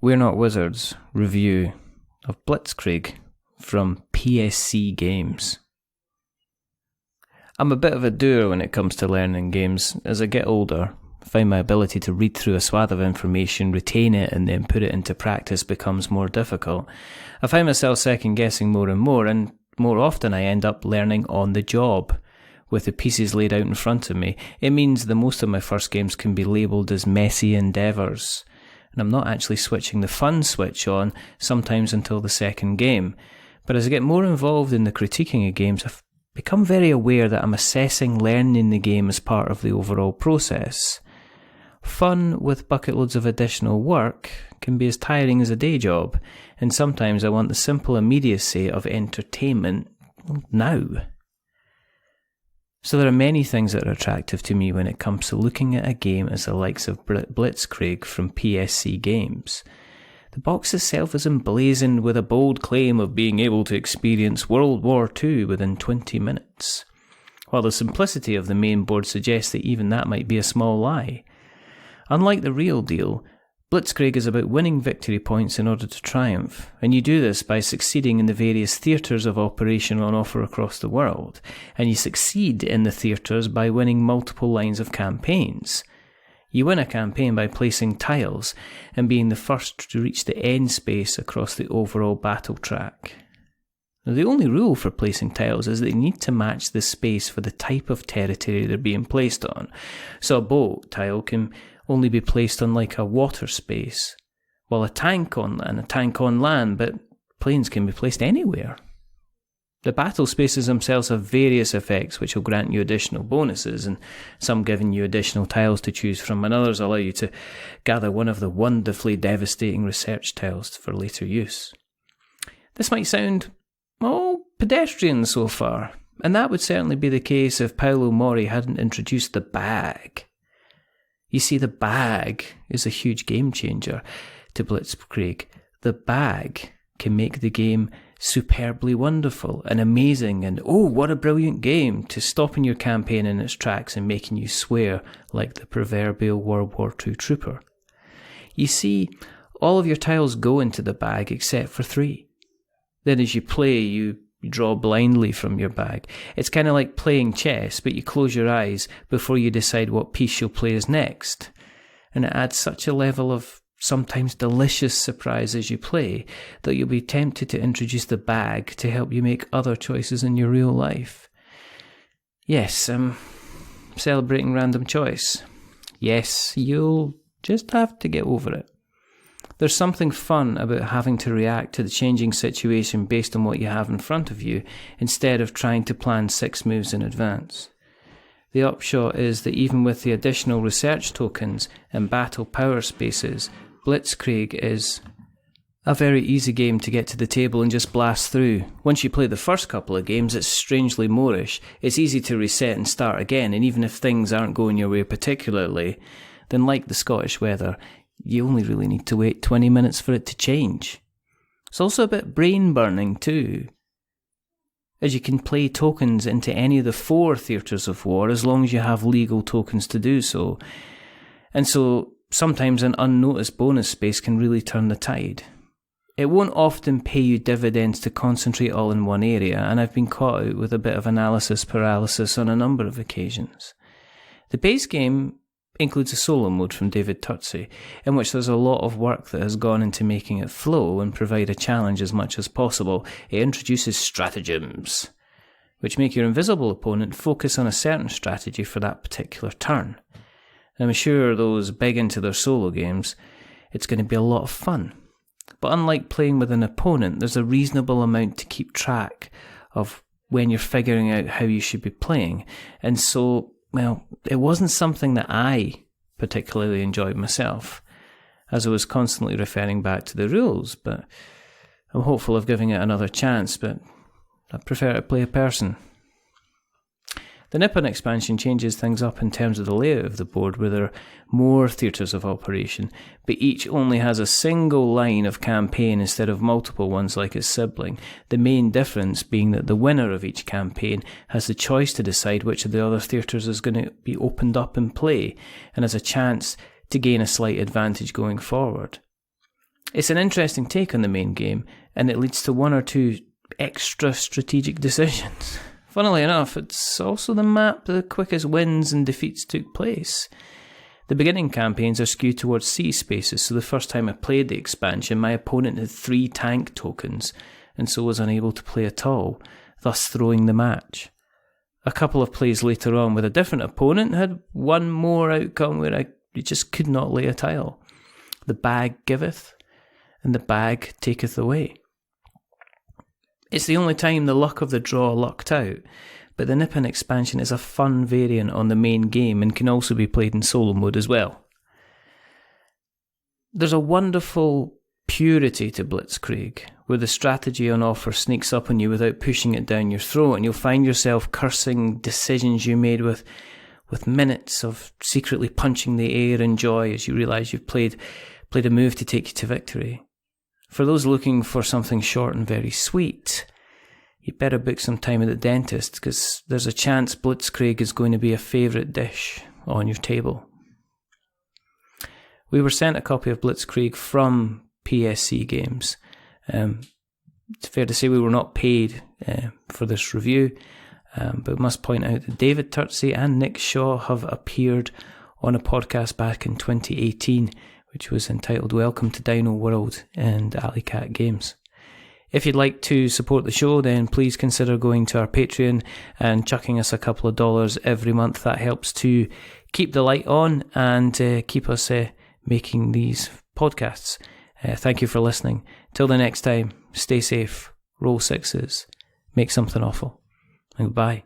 We're Not Wizards review of Blitzkrieg from PSC Games. I'm a bit of a doer when it comes to learning games. As I get older, I find my ability to read through a swath of information, retain it, and then put it into practice becomes more difficult. I find myself second-guessing more and more often I end up learning on the job, with the pieces laid out in front of me. It means that most of my first games can be labelled as messy endeavours, and I'm not actually switching the fun switch on, sometimes until the second game. But as I get more involved in the critiquing of games, I've become very aware that I'm assessing learning the game as part of the overall process. Fun with bucket loads of additional work can be as tiring as a day job, and sometimes I want the simple immediacy of entertainment now. So there are many things that are attractive to me when it comes to looking at a game as the likes of Blitzkrieg from PSC Games. The box itself is emblazoned with a bold claim of being able to experience World War II within 20 minutes, while the simplicity of the main board suggests that even that might be a small lie. Unlike the real deal, Blitzkrieg is about winning victory points in order to triumph, and you do this by succeeding in the various theatres of operation on offer across the world, and you succeed in the theatres by winning multiple lines of campaigns. You win a campaign by placing tiles and being the first to reach the end space across the overall battle track. Now, the only rule for placing tiles is they need to match the space for the type of territory they're being placed on. So a boat tile can only be placed on like a water space, while a tank on land, but planes can be placed anywhere. The battle spaces themselves have various effects which will grant you additional bonuses, and some giving you additional tiles to choose from, and others allow you to gather one of the wonderfully devastating research tiles for later use. This might sound, pedestrian so far, and that would certainly be the case if Paolo Mori hadn't introduced the bag. You see, the bag is a huge game changer to Blitzkrieg. The bag can make the game superbly wonderful and amazing and, what a brilliant game, to stopping your campaign in its tracks and making you swear like the proverbial World War II trooper. You see, all of your tiles go into the bag except for 3. Then as you play, you draw blindly from your bag. It's kind of like playing chess, but you close your eyes before you decide what piece you'll play as next. And it adds such a level of sometimes delicious surprise as you play that you'll be tempted to introduce the bag to help you make other choices in your real life. Yes, I'm celebrating random choice. Yes, you'll just have to get over it. There's something fun about having to react to the changing situation based on what you have in front of you, instead of trying to plan 6 moves in advance. The upshot is that even with the additional research tokens and battle power spaces, Blitzkrieg is a very easy game to get to the table and just blast through. Once you play the first couple of games, it's strangely Moorish. It's easy to reset and start again, and even if things aren't going your way particularly, then like the Scottish weather, you only really need to wait 20 minutes for it to change. It's also a bit brain burning too, as you can play tokens into any of the 4 theatres of war as long as you have legal tokens to do so. And so sometimes an unnoticed bonus space can really turn the tide. It won't often pay you dividends to concentrate all in one area, and I've been caught out with a bit of analysis paralysis on a number of occasions. The base game includes a solo mode from David Tutsi, in which there's a lot of work that has gone into making it flow and provide a challenge as much as possible. It introduces stratagems, which make your invisible opponent focus on a certain strategy for that particular turn. And I'm sure those big into their solo games, it's going to be a lot of fun. But unlike playing with an opponent, there's a reasonable amount to keep track of when you're figuring out how you should be playing. And so, it wasn't something that I particularly enjoyed myself, as I was constantly referring back to the rules, but I'm hopeful of giving it another chance, but I prefer to play a person. The Nippon expansion changes things up in terms of the layout of the board, where there are more theatres of operation, but each only has a single line of campaign instead of multiple ones like its sibling. The main difference being that the winner of each campaign has the choice to decide which of the other theatres is going to be opened up in play, and has a chance to gain a slight advantage going forward. It's an interesting take on the main game, and it leads to one or two extra strategic decisions. Funnily enough, it's also the map the quickest wins and defeats took place. The beginning campaigns are skewed towards sea spaces, so the first time I played the expansion, my opponent had 3 tank tokens, and so was unable to play at all, thus throwing the match. A couple of plays later on with a different opponent had one more outcome where I just could not lay a tile. The bag giveth, and the bag taketh away. It's the only time the luck of the draw lucked out, but the Nippon expansion is a fun variant on the main game and can also be played in solo mode as well. There's a wonderful purity to Blitzkrieg, where the strategy on offer sneaks up on you without pushing it down your throat, and you'll find yourself cursing decisions you made with minutes of secretly punching the air in joy as you realise you've played a move to take you to victory. For those looking for something short and very sweet, you'd better book some time at the dentist, because there's a chance Blitzkrieg is going to be a favourite dish on your table. We were sent a copy of Blitzkrieg from PSC Games. It's fair to say we were not paid for this review, but we must point out that David Turtsey and Nick Shaw have appeared on a podcast back in 2018, which was entitled Welcome to Dino World and Alley Cat Games. If you'd like to support the show, then please consider going to our Patreon and chucking us a couple of dollars every month. That helps to keep the light on and keep us making these podcasts. Thank you for listening. Till the next time, stay safe, roll 6s, make something awful, and goodbye.